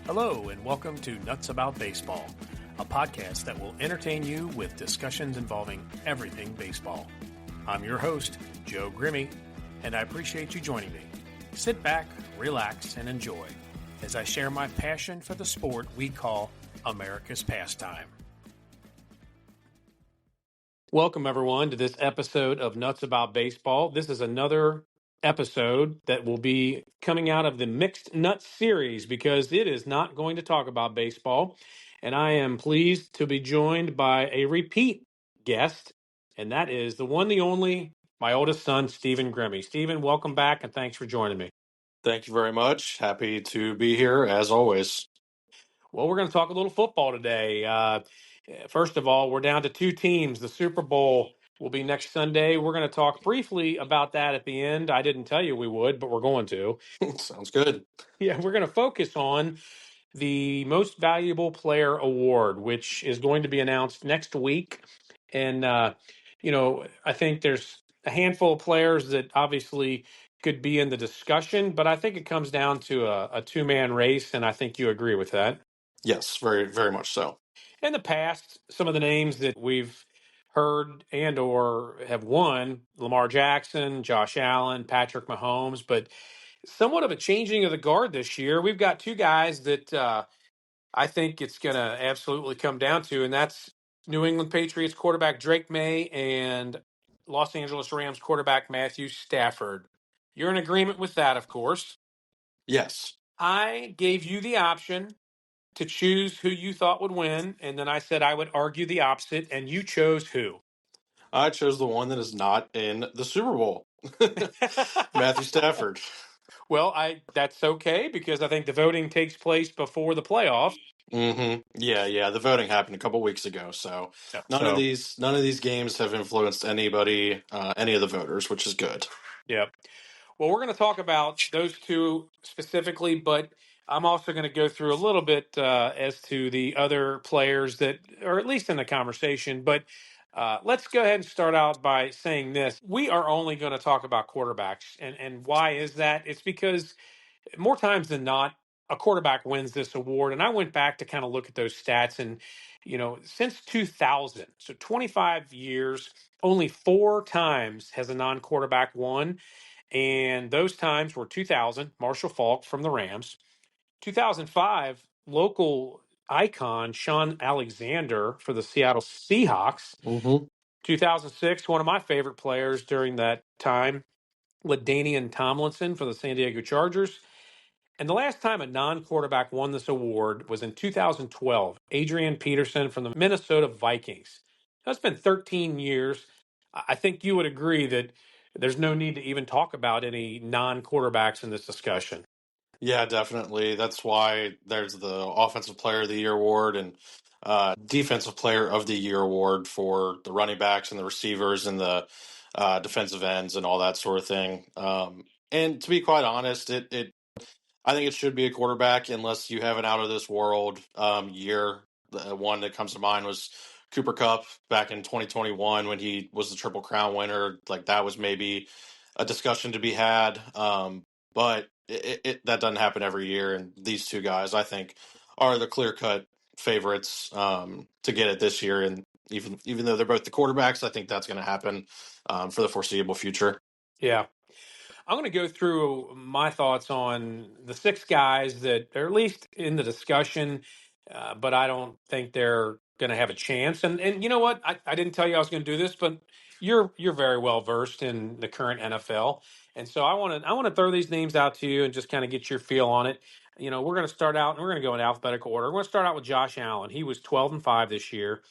Hello, and welcome to Nuts About Baseball, a podcast that will entertain you with discussions involving everything baseball. I'm your host, Joe Grimme, and I appreciate you joining me. Sit back, relax, and enjoy as I share my passion for the sport we call America's pastime. Welcome, everyone, to this episode of Nuts About Baseball. This is another episode that will be coming out of the Mixed Nuts series because it is not going to talk about baseball. And I am pleased to be joined by a repeat guest, and that is the one, the only, my oldest son, Stephen Grimme. Stephen, welcome back, and thanks for joining me. Thank you very much. Happy to be here as always. Well, we're going to talk a little football today. First of all, we're down to two teams. The Super Bowl will be next Sunday. We're going to talk briefly about that at the end. I didn't tell you we would, but we're going to. Sounds good. Yeah, we're going to focus on the Most Valuable Player Award, which is going to be announced next week. And, I think there's a handful of players that obviously could be in the discussion, but I think it comes down to a two-man race, and I think you agree with that. Yes, very, very much so. In the past, some of the names that we've heard and or have won, Lamar Jackson, Josh Allen, Patrick Mahomes, but somewhat of a changing of the guard this year. We've got two guys that I think it's going to absolutely come down to, and that's New England Patriots quarterback Drake Maye and Los Angeles Rams quarterback Matthew Stafford. You're in agreement with that, of course. Yes. I gave you the option to choose who you thought would win, and then I said I would argue the opposite, and you chose who? I chose the one that is not in the Super Bowl. Matthew Stafford. Well, that's okay because I think the voting takes place before the playoffs. Yeah. The voting happened a couple weeks ago, so Yeah, none of these games have influenced anybody, any of the voters, which is good. yeah. Well, we're going to talk about those two specifically, but I'm also going to go through a little bit as to the other players that are at least in the conversation. But let's go ahead and start out by saying this. We are only going to talk about quarterbacks. And why is that? It's because more times than not, a quarterback wins this award. And I went back to kind of look at those stats. And, since 2000, so 25 years, only 4 times has a non quarterback won. And those times were 2000, Marshall Faulk from the Rams, 2005, local icon Sean Alexander for the Seattle Seahawks, Mm-hmm. 2006, one of my favorite players during that time, LaDainian Tomlinson for the San Diego Chargers. And the last time a non quarterback won this award was in 2012, Adrian Peterson from the Minnesota Vikings. That's been 13 years. I think you would agree that there's no need to even talk about any non quarterbacks in this discussion. Yeah, definitely. That's why there's the Offensive Player of the Year award and Defensive Player of the Year award for the running backs and the receivers and the defensive ends and all that sort of thing. And to be quite honest, I think it should be a quarterback unless you have an out of this world year. The one that comes to mind was Cooper Kupp back in 2021 when he was the Triple Crown winner. Like that was maybe a discussion to be had. But that doesn't happen every year. And these two guys, I think, are the clear cut favorites to get it this year. And even though they're both the quarterbacks, I think that's going to happen for the foreseeable future. Yeah. I'm going to go through my thoughts on the 6 guys that are at least in the discussion, but I don't think they're going to have a chance. And you know what? I didn't tell you I was going to do this, but you're very well versed in the current NFL, and so I want to throw these names out to you and just kind of get your feel on it. We're going to start out and we're going to go in alphabetical order. We're going to start out with Josh Allen. He was 12-5 this year,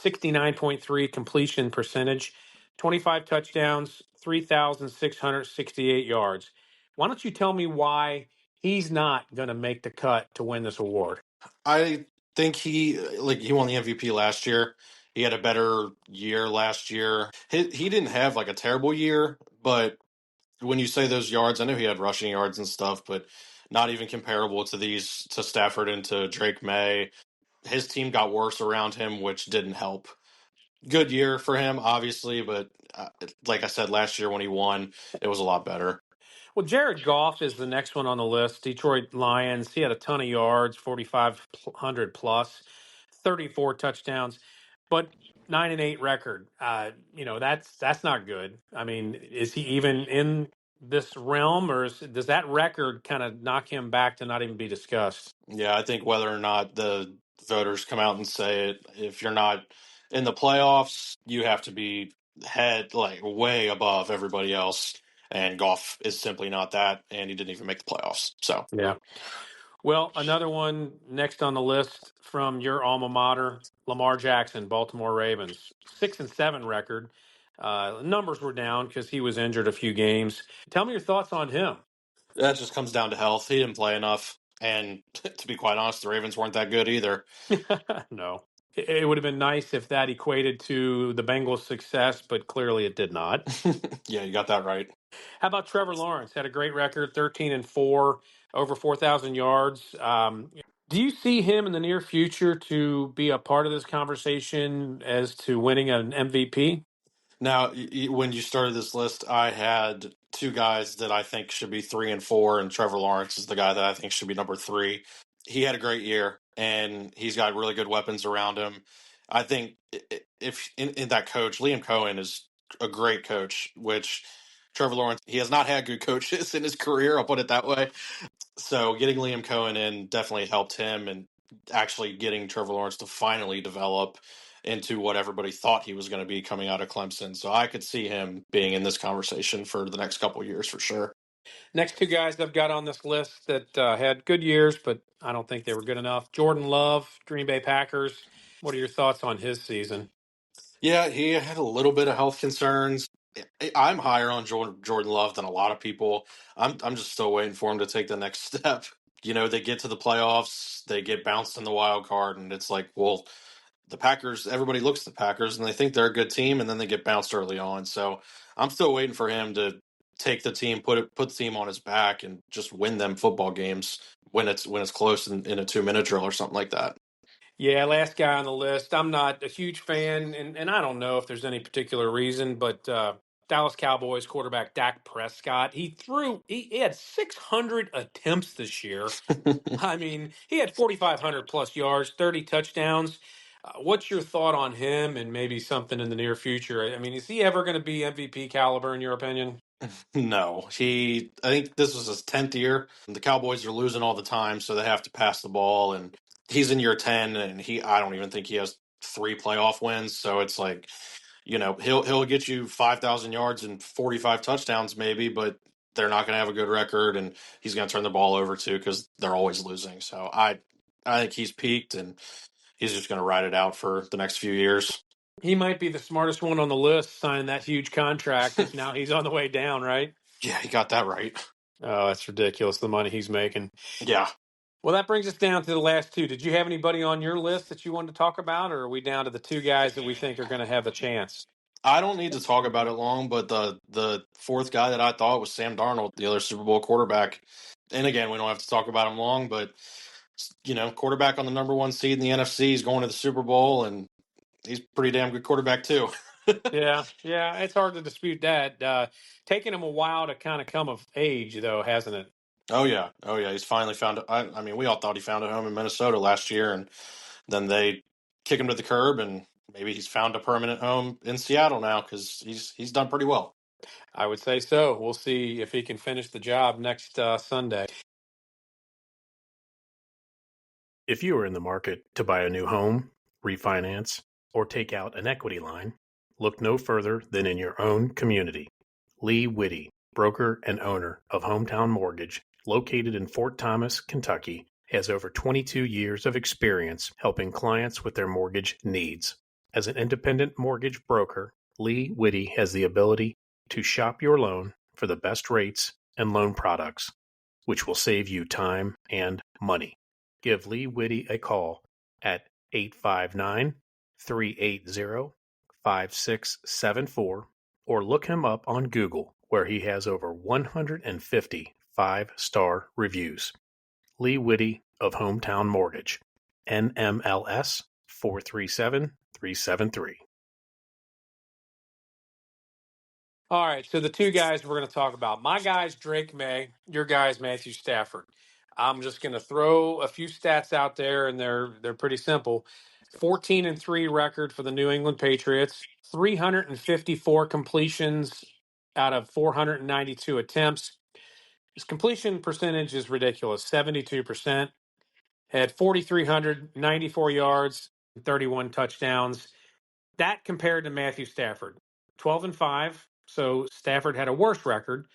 69.3 completion percentage. 25 touchdowns, 3,668 yards. Why don't you tell me why he's not going to make the cut to win this award? I think he won the MVP last year. He had a better year last year. He didn't have like a terrible year, but when you say those yards, I know he had rushing yards and stuff, but not even comparable to Stafford and to Drake Maye. His team got worse around him, which didn't help. Good year for him, obviously, but like I said last year when he won, it was a lot better. Well, Jared Goff is the next one on the list. Detroit Lions. He had a ton of yards, 4,500 plus, 34 touchdowns, but 9-8 record. That's not good. I mean, is he even in this realm, or does that record kind of knock him back to not even be discussed? Yeah, I think whether or not the voters come out and say it, if you're not in the playoffs, you have to be head like way above everybody else. And Goff is simply not that, and he didn't even make the playoffs. So Yeah. Well, another one next on the list from your alma mater, Lamar Jackson, Baltimore Ravens, 6-7 record. Numbers were down because he was injured a few games. Tell me your thoughts on him. that just comes down to health. He didn't play enough, and to be quite honest, the Ravens weren't that good either. No, it would have been nice if that equated to the Bengals' success, but clearly it did not. Yeah, you got that right. How about Trevor Lawrence? Had a great record, 13-4, over 4,000 yards. Do you see him in the near future to be a part of this conversation as to winning an MVP? Now, when you started this list, I had two guys that I think should be 3 and 4, and Trevor Lawrence is the guy that I think should be number 3. He had a great year, and he's got really good weapons around him. I think if in that coach, Liam Cohen is a great coach, which Trevor Lawrence, he has not had good coaches in his career, I'll put it that way. So getting Liam Cohen in definitely helped him, and actually getting Trevor Lawrence to finally develop into what everybody thought he was going to be coming out of Clemson. So I could see him being in this conversation for the next couple of years for sure. Next two guys I've got on this list that had good years, but I don't think they were good enough. Jordan Love, Green Bay Packers. What are your thoughts on his season? Yeah, he had a little bit of health concerns. I'm higher on Jordan Love than a lot of people. I'm just still waiting for him to take the next step. They get to the playoffs, they get bounced in the wild card, and it's like, well, the Packers, everybody looks at the Packers and they think they're a good team, and then they get bounced early on. So I'm still waiting for him to take the team, put the team on his back, and just win them football games when it's close in a 2-minute drill or something like that. Yeah, last guy on the list. I'm not a huge fan, and I don't know if there's any particular reason, but Dallas Cowboys quarterback Dak Prescott, he had 600 attempts this year. I mean, he had 4,500 plus yards, 30 touchdowns. What's your thought on him and maybe something in the near future? I mean, is he ever going to be MVP caliber in your opinion? No, I think this was his 10th year. The Cowboys are losing all the time, so they have to pass the ball. And he's in year 10, and I don't even think he has 3 playoff wins. So it's like, he'll get you 5,000 yards and 45 touchdowns maybe, but they're not going to have a good record, and he's going to turn the ball over too because they're always losing. So I think he's peaked, and he's just going to ride it out for the next few years. He might be the smartest one on the list, signing that huge contract if now he's on the way down, right? Yeah, he got that right. Oh, that's ridiculous, the money he's making. Yeah. Well, that brings us down to the last two. Did you have anybody on your list that you wanted to talk about, or are we down to the two guys that we think are going to have a chance? I don't need to talk about it long, but the fourth guy that I thought was Sam Darnold, the other Super Bowl quarterback. And again, we don't have to talk about him long, but quarterback on the number 1 seed in the NFC, he's going to the Super Bowl, and he's a pretty damn good quarterback too. Yeah, it's hard to dispute that. Taking him a while to kind of come of age, though, hasn't it? Oh yeah, he's finally found. I mean, we all thought he found a home in Minnesota last year, and then they kick him to the curb, and maybe he's found a permanent home in Seattle now because he's done pretty well. I would say so. We'll see if he can finish the job next Sunday. If you are in the market to buy a new home, refinance, or take out an equity line, look no further than in your own community. Lee Whitty, broker and owner of Hometown Mortgage, located in Fort Thomas, Kentucky, has over 22 years of experience helping clients with their mortgage needs. As an independent mortgage broker, Lee Whitty has the ability to shop your loan for the best rates and loan products, which will save you time and money. Give Lee Whitty a call at 859-380-5674 or look him up on Google, where he has over 150 5-star reviews. Lee Whitty of Hometown Mortgage, NMLS 437373. All right, so the two guys we're going to talk about. My guy's Drake Maye, your guy's Matthew Stafford. I'm just going to throw a few stats out there, and they're pretty simple. 14-3 record for the New England Patriots, 354 completions out of 492 attempts. His completion percentage is ridiculous, 72%. Had 4,394 yards, 31 touchdowns. That compared to Matthew Stafford, 12-5. So Stafford had a worse record.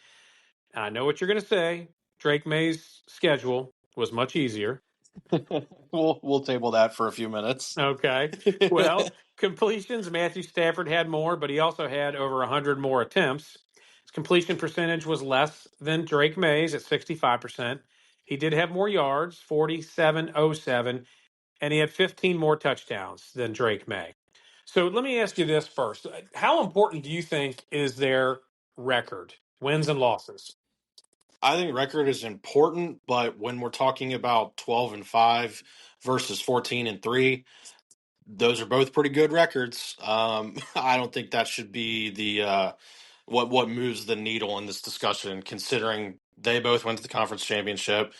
I know what you're going to say. Drake Maye's schedule was much easier. We'll table that for a few minutes. Okay. Well, completions, Matthew Stafford had more, but he also had over 100 more attempts. His completion percentage was less than Drake Maye's at 65%. He did have more yards, 4707, and he had 15 more touchdowns than Drake Maye. So let me ask you this first. How important do you think is their record, wins and losses? I think record is important, but when we're talking about 12-5 versus 14-3, those are both pretty good records. I don't think that should be the what moves the needle in this discussion, considering they both went to the conference championship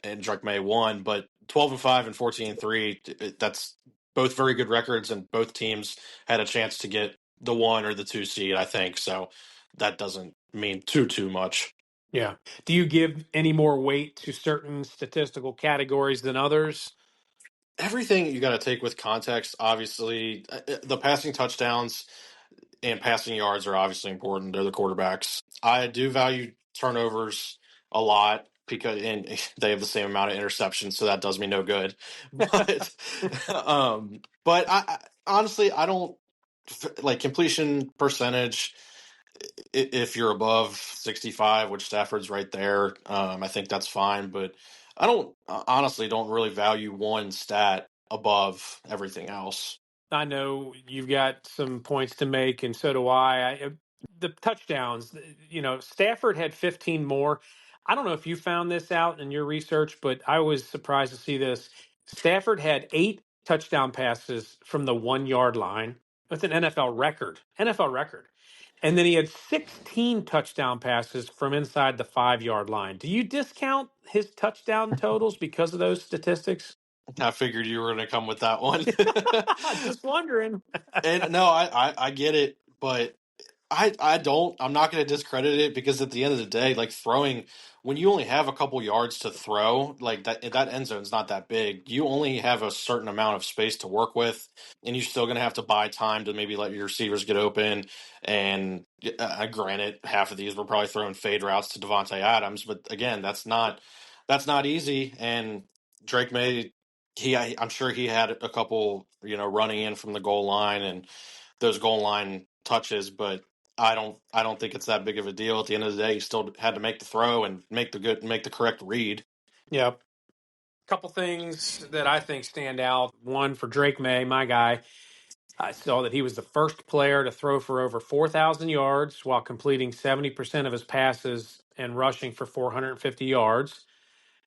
and Drake May won, but 12-5 and 14-3, that's both very good records, and both teams had a chance to get the 1 or the 2 seed, I think. So that doesn't mean too much. Yeah. Do you give any more weight to certain statistical categories than others? Everything you got to take with context. Obviously, the passing touchdowns and passing yards are obviously important. They're the quarterbacks. I do value turnovers a lot because and they have the same amount of interceptions, so that does me no good. But but I honestly I don't like completion percentage. If you're above 65, which Stafford's right there, I think that's fine. But I don't honestly don't really value one stat above everything else. I know you've got some points to make, and so do I. The touchdowns, Stafford had 15 more. I don't know if you found this out in your research, but I was surprised to see this. Stafford had 8 touchdown passes from the 1 yard line. That's an NFL record. NFL record. And then he had 16 touchdown passes from inside the 5 yard line. Do you discount his touchdown totals because of those statistics? I figured you were going to come with that one. Just wondering. And no, I get it, but I'm not going to discredit it because at the end of the day, like throwing, when you only have a couple yards to throw, like that end zone's not that big. You only have a certain amount of space to work with, and you're still going to have to buy time to maybe let your receivers get open. And granted, half of these were probably throwing fade routes to Devontae Adams, but again, that's not easy. And Drake May, I'm sure he had a couple, running in from the goal line and those goal line touches, but I don't think it's that big of a deal. At the end of the day, you still had to make the throw and make the correct read. Yep. Couple things that I think stand out. One for Drake Maye, my guy. I saw that he was the first player to throw for over 4,000 yards while completing 70% of his passes and rushing for 450 yards.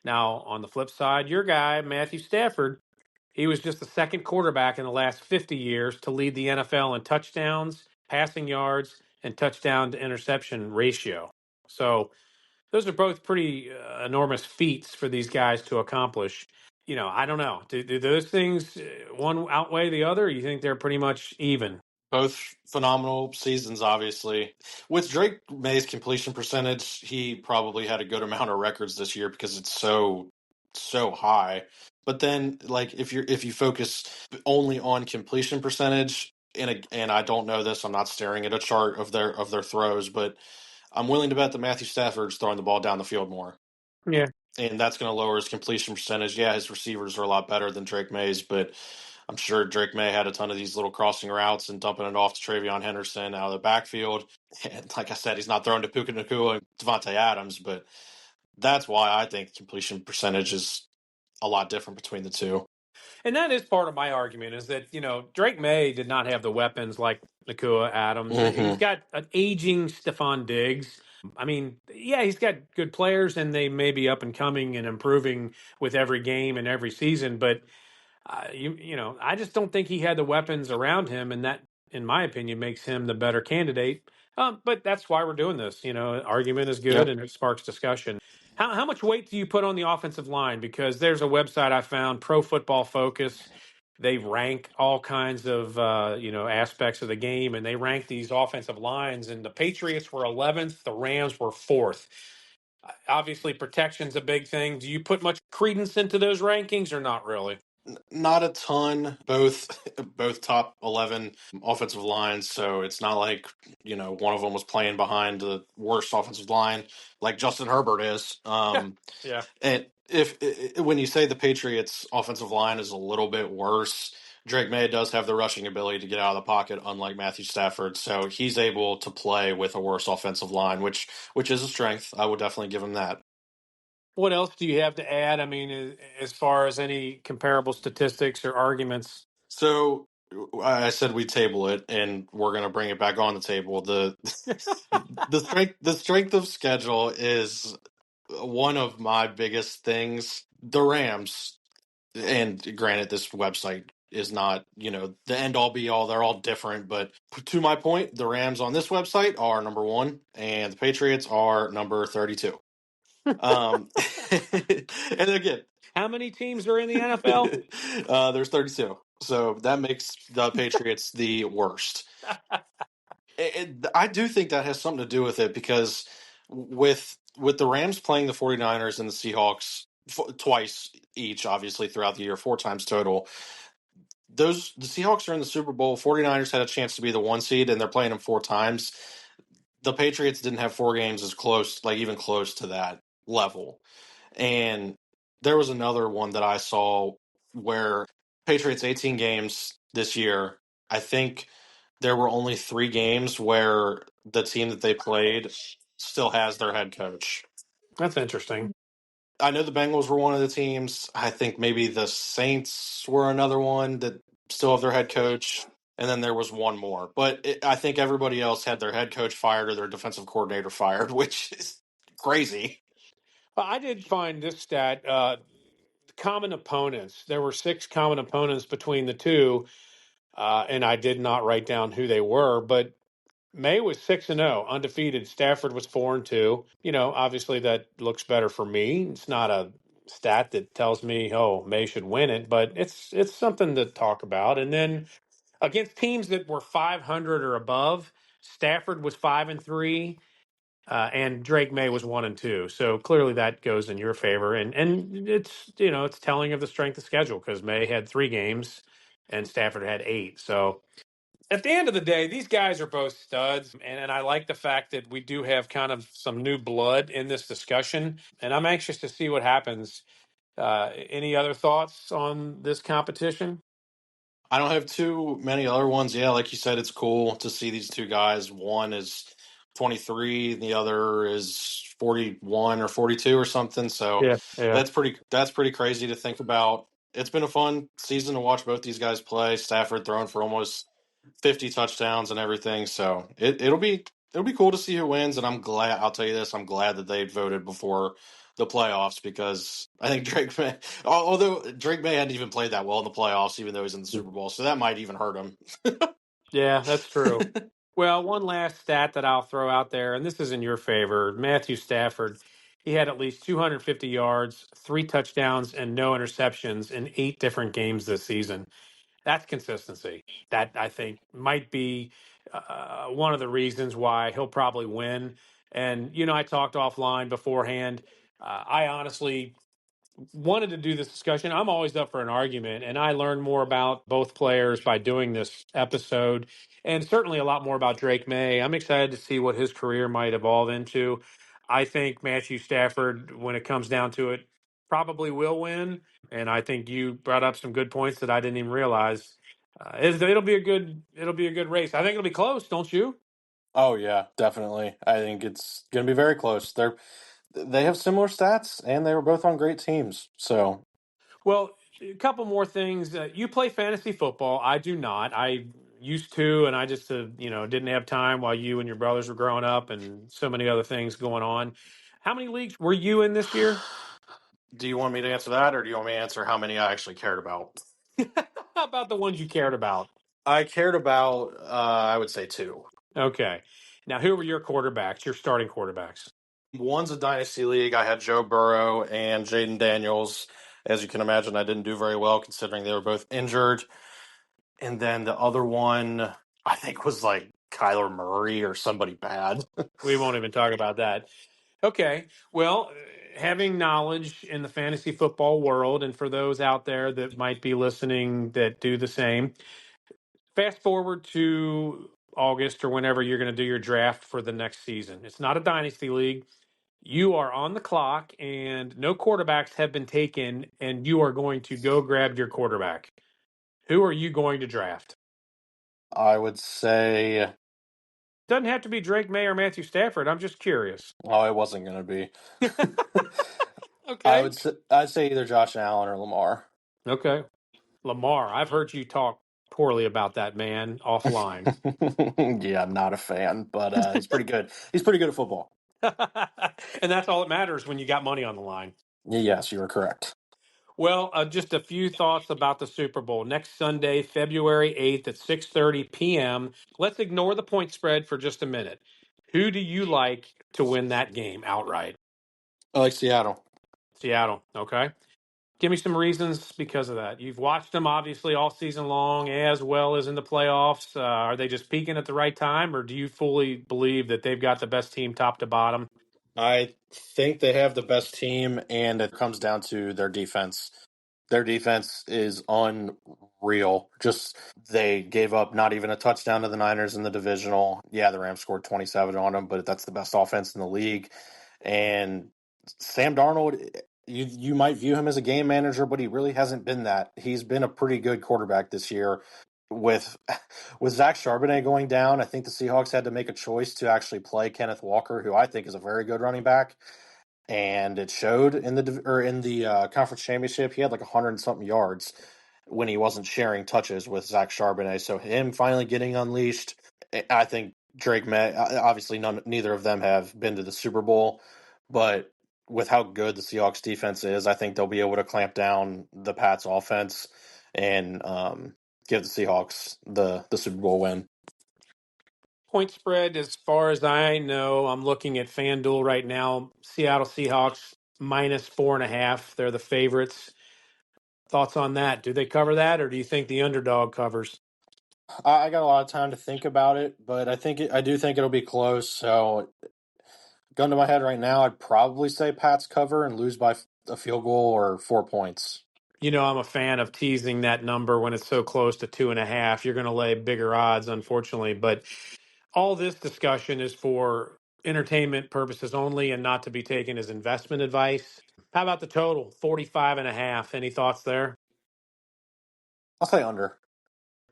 Now, on the flip side, your guy, Matthew Stafford, he was just the second quarterback in the last 50 years to lead the NFL in touchdowns, passing yards, and touchdown to interception ratio. So, those are both pretty enormous feats for these guys to accomplish. I don't know. Do those things one outweigh the other? Or you think they're pretty much even? Both phenomenal seasons, obviously. With Drake May's completion percentage, he probably had a good amount of records this year because it's so high. But then, like if you focus only on completion percentage, and I don't know this, I'm not staring at a chart of their throws, but I'm willing to bet that Matthew Stafford's throwing the ball down the field more, Yeah. and that's going to lower his completion percentage. Yeah, his receivers are a lot better than Drake May's, but I'm sure Drake Maye had a ton of these little crossing routes and dumping it off to Travion Henderson out of the backfield. And like I said, he's not throwing to Puka Nacua and Devontae Adams, but that's why I think completion percentage is a lot different between the two. And that is part of my argument is that, Drake Maye did not have the weapons like Nakua Adams. He's Mm-hmm. got an aging Stephon Diggs. I mean, yeah, he's got good players and they may be up and coming and improving with every game and every season, but I just don't think he had the weapons around him, and that in my opinion, makes him the better candidate. But that's why we're doing this. Argument is good Yep. and it sparks discussion. How much weight do you put on the offensive line? Because there's a website I found, Pro Football Focus. They rank all kinds of aspects of the game, and they rank these offensive lines. And the Patriots were 11th, the Rams were 4th. Obviously, protection's a big thing. Do you put much credence into those rankings, or not really? Not a ton. Both top 11 offensive lines. So it's not like one of them was playing behind the worst offensive line like Justin Herbert is. Yeah. And if when you say the Patriots' offensive line is a little bit worse, Drake Maye does have the rushing ability to get out of the pocket, unlike Matthew Stafford. So he's able to play with a worse offensive line, which is a strength. I would definitely give him that. What else do you have to add? I mean, as far as any comparable statistics or arguments? So I said we table it, and we're going to bring it back on the table. The strength of schedule is one of my biggest things. The Rams, and granted, this website is not the end all be all. They're all different, but to my point, the Rams on this website are number one, and the Patriots are number 32. And again, How many teams are in the NFL? there's 32, so that makes the Patriots the worst. I do think that has something to do with it because with the Rams playing the 49ers and the Seahawks twice each, obviously throughout the year, 4 times total. The Seahawks are in the Super Bowl. 49ers had a chance to be the 1 seed, and they're playing them 4 times. The Patriots didn't have 4 games as close, like even close to that level. And there was another one that I saw where Patriots 18 games this year. I think there were only 3 games where the team that they played still has their head coach. That's interesting. I know the Bengals were one of the teams. I think maybe the Saints were another one that still have their head coach. And then there was one more. But I think everybody else had their head coach fired or their defensive coordinator fired, which is crazy. Well, I did find this stat. Common opponents. There were 6 common opponents between the two, and I did not write down who they were. But May was 6-0, undefeated. Stafford was 4-2. Obviously that looks better for me. It's not a stat that tells me, oh, May should win it, but it's something to talk about. And then against teams that were 500 or above, Stafford was 5-3. And Drake Maye was 1-2, so clearly that goes in your favor, and it's telling of the strength of schedule because Maye had 3 games and Stafford had 8. So at the end of the day, these guys are both studs, and I like the fact that we do have kind of some new blood in this discussion, and I'm anxious to see what happens. Any other thoughts on this competition? I don't have too many other ones. Yeah, like you said, it's cool to see these two guys. One is 23, and the other is 41 or 42 or something. So Yeah, yeah. that's pretty crazy to think about. It's been a fun season to watch both these guys play. Stafford throwing for almost 50 touchdowns and everything. So it'll be cool to see who wins. And I'm glad. I'll tell you this: I'm glad that they voted before the playoffs because I think Drake May, although Drake May hadn't even played that well in the playoffs, even though he's in the Super Bowl, so that might even hurt him. Yeah, that's true. Well, one last stat that I'll throw out there, and this is in your favor. Matthew Stafford, he had at least 250 yards, 3 touchdowns, and no interceptions in 8 different games this season. That's consistency. That I think might be one of the reasons why he'll probably win. And I talked offline beforehand. I honestly wanted to do this discussion. I'm always up for an argument, and I learned more about both players by doing this episode, and certainly a lot more about Drake May. I'm excited to see what his career might evolve into. I think Matthew Stafford, when it comes down to it, probably will win, and I think you brought up some good points that I didn't even realize. It'll be a good race. I think it'll be close, don't you? Oh yeah, definitely. I think it's going to be very close. They have similar stats, and they were both on great teams. So Well, a couple more things. You play fantasy football. I do not. I used to, and I just, didn't have time while you and your brothers were growing up, and so many other things going on. How many leagues were you in this year? do you want me to answer that, or do you want me to answer how many I actually cared about? How about the ones you cared about? I cared about, I would say two. Okay. Now, who were your quarterbacks, your starting quarterbacks? One's a dynasty league. I had Joe Burrow and Jaden Daniels. As you can imagine, I didn't do very well considering they were both injured. And then the other one, I think, was like Kyler Murray or somebody bad. We won't even talk about that. Okay. Well, having knowledge in the fantasy football world, and for those out there that might be listening that do the same, fast forward to August or whenever you're going to do your draft for the next season. It's not a dynasty league. You are on the clock and no quarterbacks have been taken, and you are going to go grab your quarterback. Who are you going to draft? I would say, Doesn't have to be Drake Maye or Matthew Stafford. I'm just curious. oh, it wasn't going to be. Okay. I'd say either Josh Allen or Lamar. Okay. Lamar, I've heard you talk poorly about that man offline. Yeah, I'm not a fan, but he's pretty good. He's pretty good at football. And that's all that matters when you got money on the line. Yes, you are correct. Well, just a few thoughts about the Super Bowl. Next Sunday, February 8th at 6:30 p.m. Let's ignore the point spread for just a minute. Who do you like to win that game outright? I like Seattle. Seattle, okay? Give me some reasons because of that. You've watched them obviously all season long as well as in the playoffs. Are they just peaking at the right time, or do you fully believe that they've got the best team top to bottom? I think they have the best team, and it comes down to their defense. Their defense is unreal. Just they gave up not even a touchdown to the Niners in the divisional. Yeah, the Rams scored 27 on them, but that's the best offense in the league. And Sam Darnold, you might view him as a game manager, but he really hasn't been that. He's been a pretty good quarterback this year. With with Zach Charbonnet going down, I think the Seahawks had to make a choice to actually play Kenneth Walker, who I think is a very good running back, and it showed in the conference championship. He had like 100 and something yards when he wasn't sharing touches with Zach Charbonnet. So him finally getting unleashed, I think Drake Maye. Obviously, neither of them have been to the Super Bowl, but with how good the Seahawks defense is, I think they'll be able to clamp down the Pats offense and give the Seahawks the Super Bowl win. Point spread, as far as I know, I'm looking at FanDuel right now. Seattle Seahawks -4.5. They're the favorites. Thoughts on that? Do they cover that, or do you think the underdog covers? I got a lot of time to think about it, but I do think it'll be close. So, gun to my head right now, I'd probably say Pats cover and lose by a field goal or 4 points. You know, I'm a fan of teasing that number when it's so close to 2.5. You're going to lay bigger odds, unfortunately. But all this discussion is for entertainment purposes only and not to be taken as investment advice. How about the total? 45.5. Any thoughts there? I'll say under.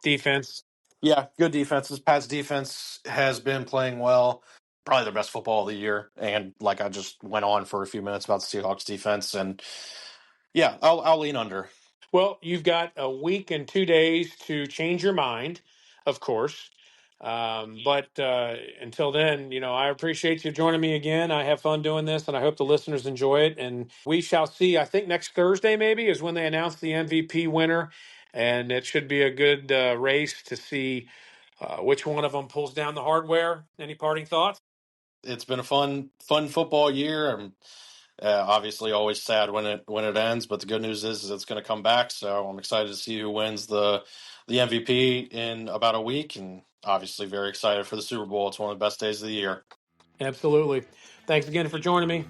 Defense. Yeah, good defenses. Pats defense has been playing well. Probably their best football of the year. And like I just went on for a few minutes about the Seahawks defense, and yeah, I'll lean under. Well, you've got a week and 2 days to change your mind, of course. But until then, I appreciate you joining me again. I have fun doing this, and I hope the listeners enjoy it. And we shall see. I think next Thursday maybe is when they announce the MVP winner, and it should be a good race to see which one of them pulls down the hardware. Any parting thoughts? It's been a fun football year. I'm obviously always sad when it ends, but the good news is it's going to come back. So I'm excited to see who wins the MVP in about a week, and obviously very excited for the Super Bowl. It's one of the best days of the year. Absolutely. Thanks again for joining me.